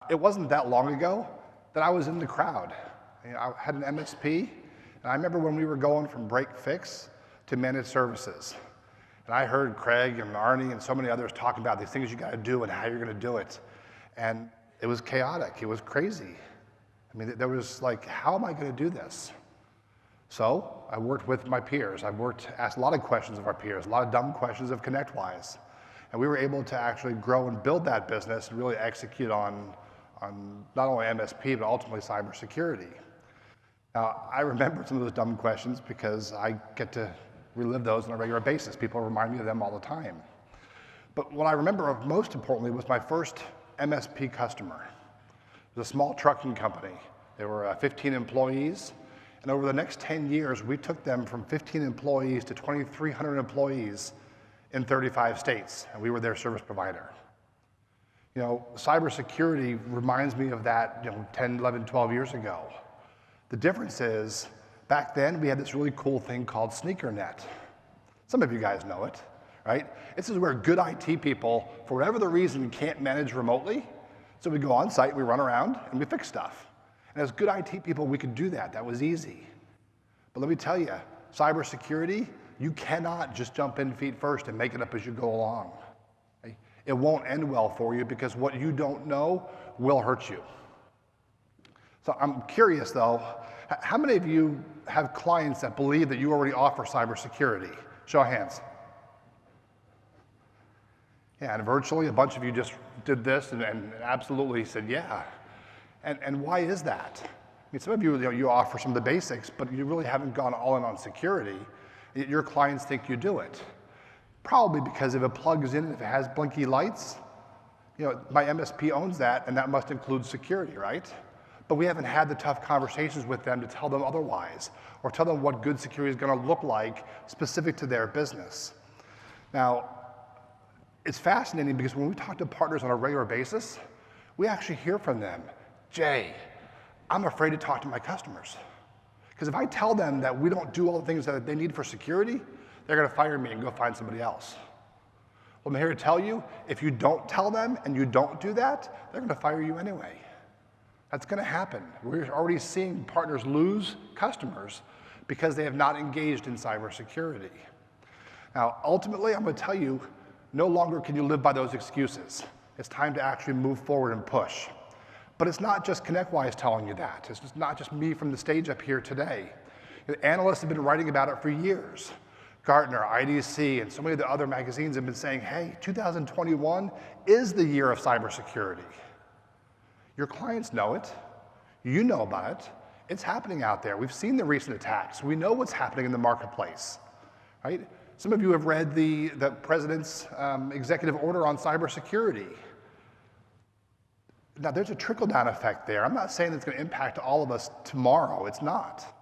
It wasn't that long ago that I was in the crowd. I had an MSP, and I remember when we were going from break fix to managed services. And I heard Craig and Arnie and so many others talking about these things you got to do and how you're going to do it. And it was chaotic. It was crazy. I mean, there was like, how am I going to do this? So I worked with my peers. Asked a lot of questions of our peers, a lot of dumb questions of ConnectWise. And we were able to actually grow and build that business and really execute on not only MSP, but ultimately cybersecurity. Now, I remember some of those dumb questions because I get to relive those on a regular basis. People remind me of them all the time. But what I remember of most importantly was my first Msp Customer. It was a small trucking company. There were 15 employees, and over the next 10 years, we took them from 15 employees to 2,300 employees in 35 states, and we were their service provider. You know, cybersecurity reminds me of that, 10, 11, 12 years ago. The difference is, back then, we had this really cool thing called SneakerNet. Some of you guys know it, right? This is where good IT people, for whatever the reason, can't manage remotely. So we go on site, we run around, and we fix stuff. And as good IT people, we could do that. That was easy. But let me tell you, cybersecurity, you cannot just jump in feet first and make it up as you go along. Okay? It won't end well for you because what you don't know will hurt you. So I'm curious though, how many of you have clients that believe that you already offer cybersecurity? Show of hands. Yeah, and virtually a bunch of you just did this and absolutely said yeah. And why is that? I mean, some of you, you offer some of the basics, but you really haven't gone all in on security. Your clients think you do it. Probably because if it plugs in, if it has blinky lights, my MSP owns that, and that must include security, right? But we haven't had the tough conversations with them to tell them otherwise, or tell them what good security is going to look like specific to their business. Now, it's fascinating because when we talk to partners on a regular basis, we actually hear from them, Jay, I'm afraid to talk to my customers. Because if I tell them that we don't do all the things that they need for security, they're going to fire me and go find somebody else. Well, I'm here to tell you, if you don't tell them and you don't do that, they're going to fire you anyway. That's going to happen. We're already seeing partners lose customers because they have not engaged in cybersecurity. Now, ultimately, I'm going to tell you, no longer can you live by those excuses. It's time to actually move forward and push. But it's not just ConnectWise telling you that. It's just not just me from the stage up here today. Analysts have been writing about it for years. Gartner, IDC, and so many of the other magazines have been saying, hey, 2021 is the year of cybersecurity. Your clients know it. You know about it. It's happening out there. We've seen the recent attacks. We know what's happening in the marketplace, right? Some of you have read the president's executive order on cybersecurity. Now, there's a trickle-down effect there. I'm not saying it's going to impact all of us tomorrow. It's not.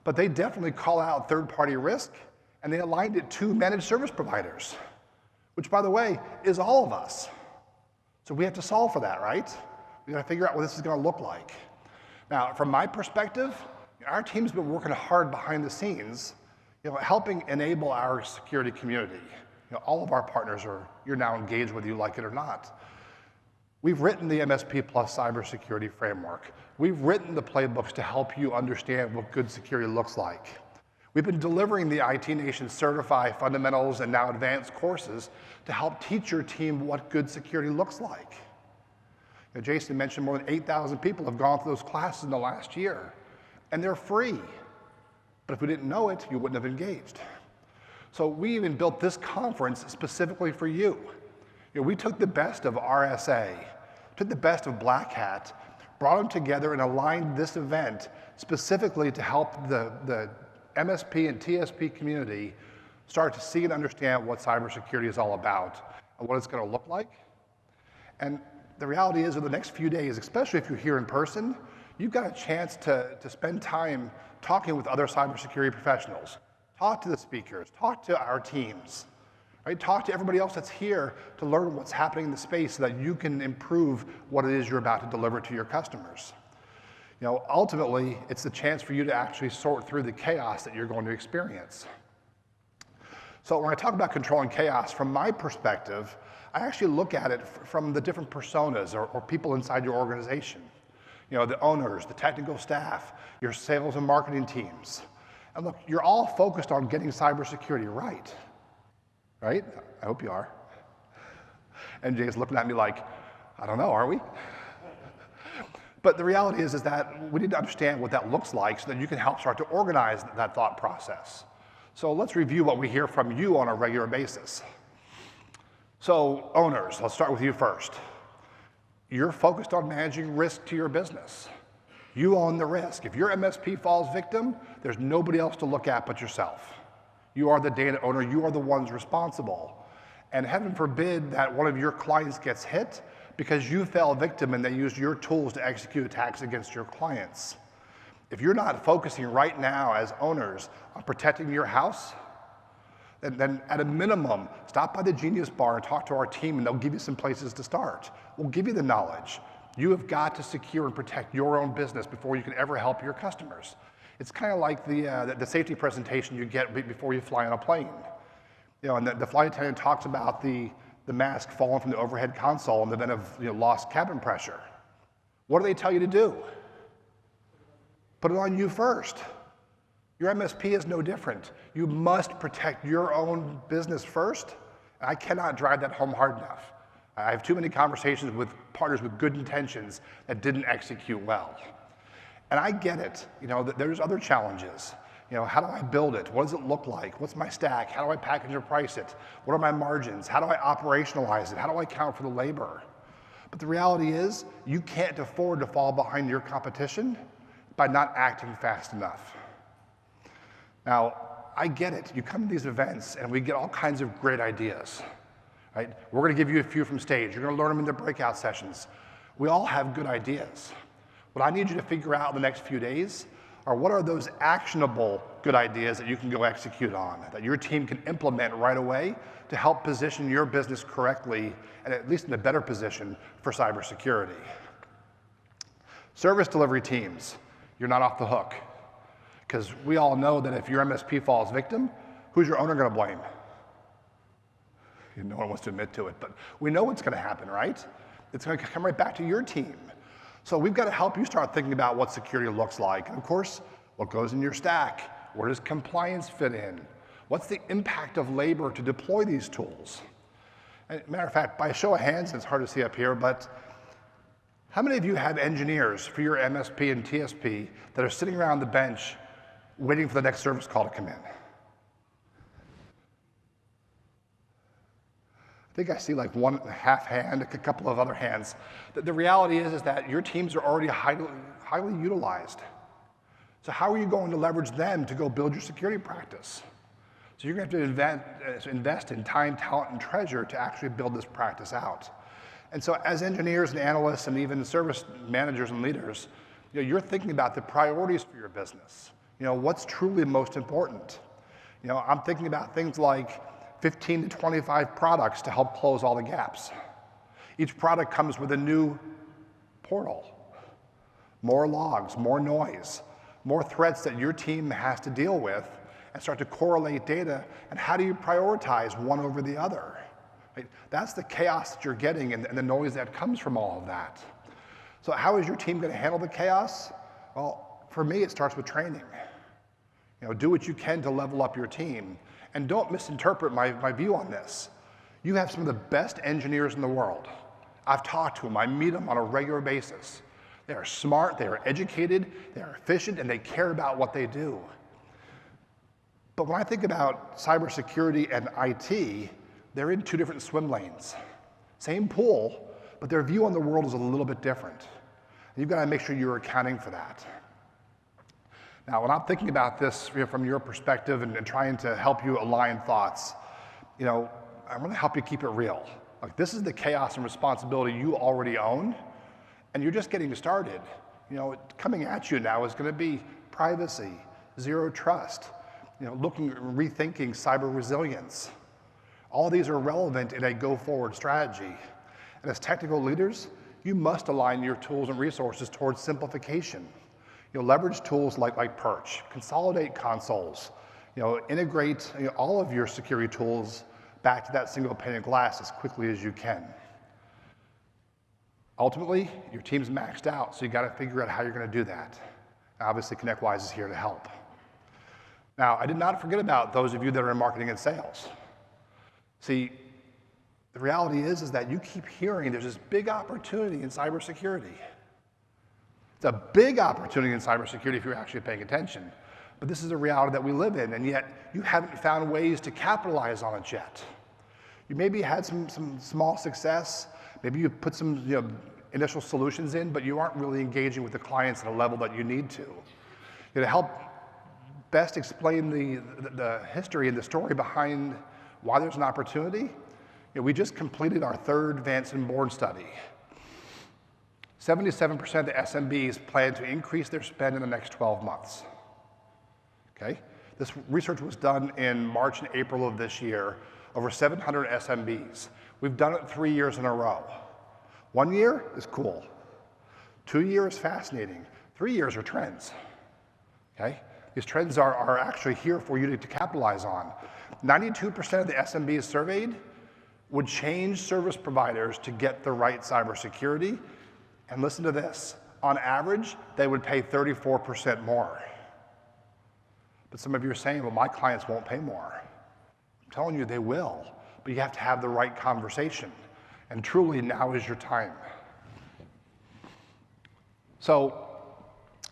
But they definitely call out third-party risk, and they aligned it to managed service providers, which, by the way, is all of us. So we have to solve for that, right? We got to figure out what this is going to look like. Now, from my perspective, our team's been working hard behind the scenes, helping enable our security community. All of our partners you're now engaged whether you like it or not. We've written the MSP Plus cybersecurity framework. We've written the playbooks to help you understand what good security looks like. We've been delivering the IT Nation Certify Fundamentals and now Advanced courses to help teach your team what good security looks like. Jason mentioned more than 8,000 people have gone through those classes in the last year, and they're free. But if we didn't know it, you wouldn't have engaged. So we even built this conference specifically for you. We took the best of RSA, took the best of Black Hat, brought them together and aligned this event specifically to help the MSP and TSP community start to see and understand what cybersecurity is all about and what it's going to look like. And the reality is, in the next few days, especially if you're here in person, you've got a chance to spend time talking with other cybersecurity professionals. Talk to the speakers, talk to our teams, right? Talk to everybody else that's here to learn what's happening in the space so that you can improve what it is you're about to deliver to your customers. Ultimately, it's the chance for you to actually sort through the chaos that you're going to experience. So when I talk about controlling chaos, from my perspective, I actually look at it from the different personas or people inside your organization. The owners, the technical staff, your sales and marketing teams. And look, you're all focused on getting cybersecurity right? I hope you are. And Jay's looking at me like, I don't know, are we? But the reality is that we need to understand what that looks like so that you can help start to organize that thought process. So let's review what we hear from you on a regular basis. So owners, let's start with you first. You're focused on managing risk to your business. You own the risk. If your MSP falls victim, there's nobody else to look at but yourself. You are the data owner, you are the ones responsible. And heaven forbid that one of your clients gets hit because you fell victim and they used your tools to execute attacks against your clients. If you're not focusing right now as owners on protecting your house, then at a minimum, stop by the Genius Bar and talk to our team and they'll give you some places to start. We'll give you the knowledge. You have got to secure and protect your own business before you can ever help your customers. It's kind of like the safety presentation you get before you fly on a plane. And the flight attendant talks about the mask falling from the overhead console in the event of lost cabin pressure. What do they tell you to do? Put it on you first. Your MSP is no different. You must protect your own business first. I cannot drive that home hard enough. I have too many conversations with partners with good intentions that didn't execute well. And I get it, that there's other challenges. How do I build it? What does it look like? What's my stack? How do I package or price it? What are my margins? How do I operationalize it? How do I account for the labor? But the reality is, you can't afford to fall behind your competition by not acting fast enough. Now, I get it. You come to these events and we get all kinds of great ideas, right? We're going to give you a few from stage. You're going to learn them in the breakout sessions. We all have good ideas. What I need you to figure out in the next few days are what are those actionable good ideas that you can go execute on, that your team can implement right away to help position your business correctly and at least in a better position for cybersecurity. Service delivery teams, you're not off the hook. Because we all know that if your MSP falls victim, who's your owner going to blame? No one wants to admit to it, but we know what's going to happen, right? It's going to come right back to your team. So we've got to help you start thinking about what security looks like. And of course, what goes in your stack? Where does compliance fit in? What's the impact of labor to deploy these tools? And matter of fact, by a show of hands, it's hard to see up here, but how many of you have engineers for your MSP and TSP that are sitting around the bench waiting for the next service call to come in? I think I see like one half hand, a couple of other hands. The reality is that your teams are already highly utilized. So how are you going to leverage them to go build your security practice? So you're going to have to invest in time, talent, and treasure to actually build this practice out. And so as engineers and analysts and even service managers and leaders, you're thinking about the priorities for your business. What's truly most important? I'm thinking about things like 15 to 25 products to help close all the gaps. Each product comes with a new portal, more logs, more noise, more threats that your team has to deal with and start to correlate data. And how do you prioritize one over the other? Right? That's the chaos that you're getting and the noise that comes from all of that. So how is your team going to handle the chaos? Well, for me, it starts with training. Do what you can to level up your team. And don't misinterpret my view on this. You have some of the best engineers in the world. I've talked to them, I meet them on a regular basis. They are smart, they are educated, they are efficient, and they care about what they do. But when I think about cybersecurity and IT, they're in two different swim lanes. Same pool, but their view on the world is a little bit different. And you've got to make sure you're accounting for that. Now, when I'm thinking about this from your perspective and trying to help you align thoughts, I want to help you keep it real. Like, this is the chaos and responsibility you already own, and you're just getting started. Coming at you now is going to be privacy, zero trust, rethinking cyber resilience. All these are relevant in a go-forward strategy. And as technical leaders, you must align your tools and resources towards simplification. Leverage tools like Perch, consolidate consoles, Integrate all of your security tools back to that single pane of glass as quickly as you can. Ultimately, your team's maxed out, so you got to figure out how you're going to do that. Obviously, ConnectWise is here to help. Now, I did not forget about those of you that are in marketing and sales. See, the reality is that you keep hearing there's this big opportunity in cybersecurity. It's a big opportunity in cybersecurity if you're actually paying attention. But this is a reality that we live in, and yet you haven't found ways to capitalize on it yet. You maybe had some small success, maybe you put some initial solutions in, but you aren't really engaging with the clients at a level that you need to. To help best explain the history and the story behind why there's an opportunity, we just completed our third Vanson Bourne study. 77% of the SMBs plan to increase their spend in the next 12 months. Okay? This research was done in March and April of this year, over 700 SMBs. We've done it 3 years in a row. 1 year is cool. 2 years, fascinating. 3 years are trends. Okay? These trends are actually here for you to capitalize on. 92% of the SMBs surveyed would change service providers to get the right cybersecurity. And listen to this, on average, they would pay 34% more. But some of you are saying, well, my clients won't pay more. I'm telling you, they will, but you have to have the right conversation. And truly, now is your time. So,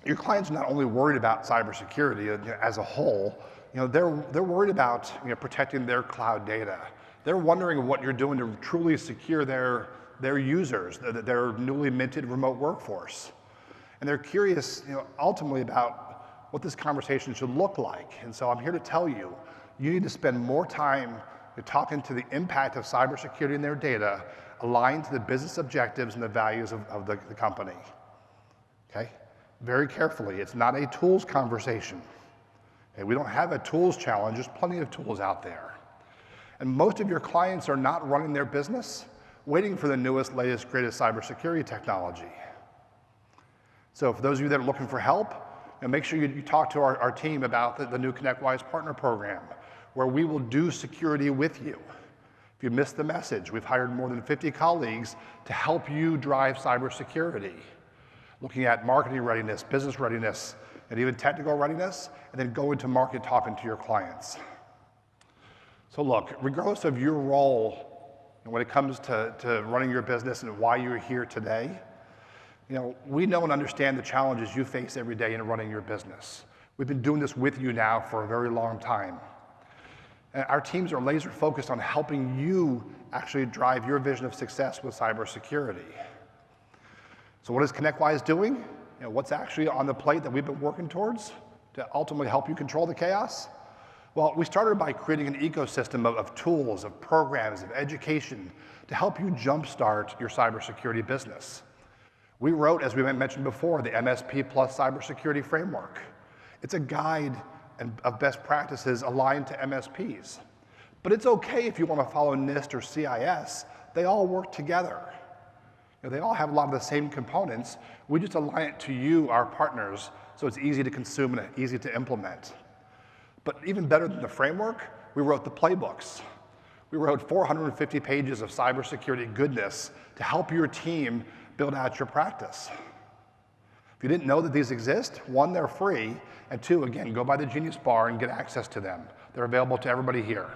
your clients are not only worried about cybersecurity as a whole, they're worried about protecting their cloud data. They're wondering what you're doing to truly secure their users, their newly minted remote workforce. And they're curious, ultimately about what this conversation should look like. And so I'm here to tell you, you need to spend more time talking to the impact of cybersecurity in their data, aligned to the business objectives and the values of the company. Okay? Very carefully, it's not a tools conversation. Okay? We don't have a tools challenge, there's plenty of tools out there. And most of your clients are not running their business waiting for the newest, latest, greatest cybersecurity technology. So for those of you that are looking for help, make sure you talk to our team about the new ConnectWise Partner Program, where we will do security with you. If you missed the message, we've hired more than 50 colleagues to help you drive cybersecurity, looking at marketing readiness, business readiness, and even technical readiness, and then go into market talking to your clients. So look, regardless of your role when it comes to running your business and why you're here today, we know and understand the challenges you face every day in running your business. We've been doing this with you now for a very long time. And our teams are laser focused on helping you actually drive your vision of success with cybersecurity. So what is ConnectWise doing? What's actually on the plate that we've been working towards to ultimately help you control the chaos? Well, we started by creating an ecosystem of tools, of programs, of education to help you jumpstart your cybersecurity business. We wrote, as we mentioned before, the Msp Plus Cybersecurity Framework. It's a guide of best practices aligned to MSPs. But it's okay if you want to follow NIST or CIS. They all work together. They all have a lot of the same components. We just align it to you, our partners, so it's easy to consume and easy to implement. But even better than the framework, we wrote the playbooks. We wrote 450 pages of cybersecurity goodness to help your team build out your practice. If you didn't know that these exist, one, they're free, and two, again, go by the Genius Bar and get access to them. They're available to everybody here.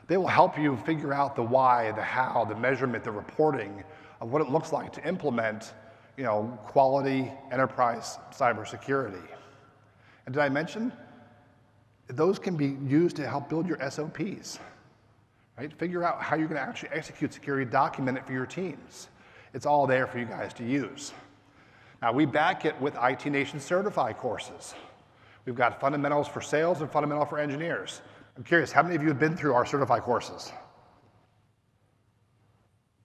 They will help you figure out the why, the how, the measurement, the reporting of what it looks like to implement, quality enterprise cybersecurity. And did I mention? Those can be used to help build your SOPs, right? Figure out how you're going to actually execute security, document it for your teams. It's all there for you guys to use. Now, we back it with IT Nation certified courses. We've got fundamentals for sales and fundamental for engineers. I'm curious, how many of you have been through our certified courses?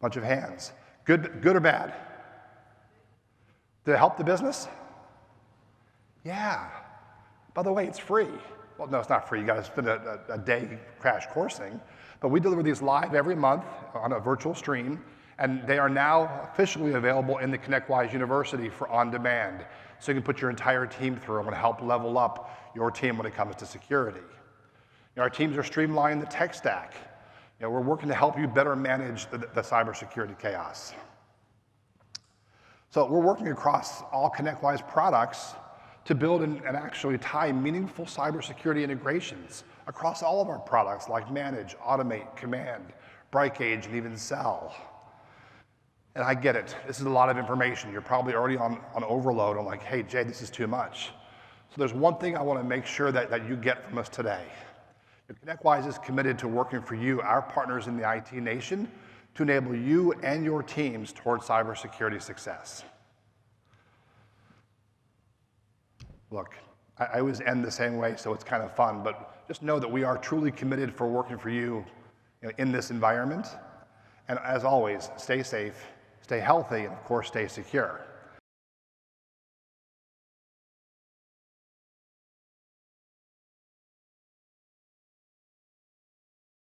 Bunch of hands. Good or bad? Did it help the business? Yeah. By the way, it's free. Well, no, it's not free. You got to spend a day crash coursing. But we deliver these live every month on a virtual stream, and they are now officially available in the ConnectWise University for on-demand. So you can put your entire team through them and help level up your team when it comes to security. Our teams are streamlining the tech stack. We're working to help you better manage the cybersecurity chaos. So we're working across all ConnectWise products to build and actually tie meaningful cybersecurity integrations across all of our products like Manage, Automate, Command, Brightgauge, and even Sell. And I get it. This is a lot of information. You're probably already on overload. I'm like, hey, Jay, this is too much. So there's one thing I want to make sure that you get from us today. ConnectWise is committed to working for you, our partners in the IT nation, to enable you and your teams towards cybersecurity success. Look, I always end the same way, so it's kind of fun, but just know that we are truly committed for working for you, in this environment. And as always, stay safe, stay healthy, and of course, stay secure.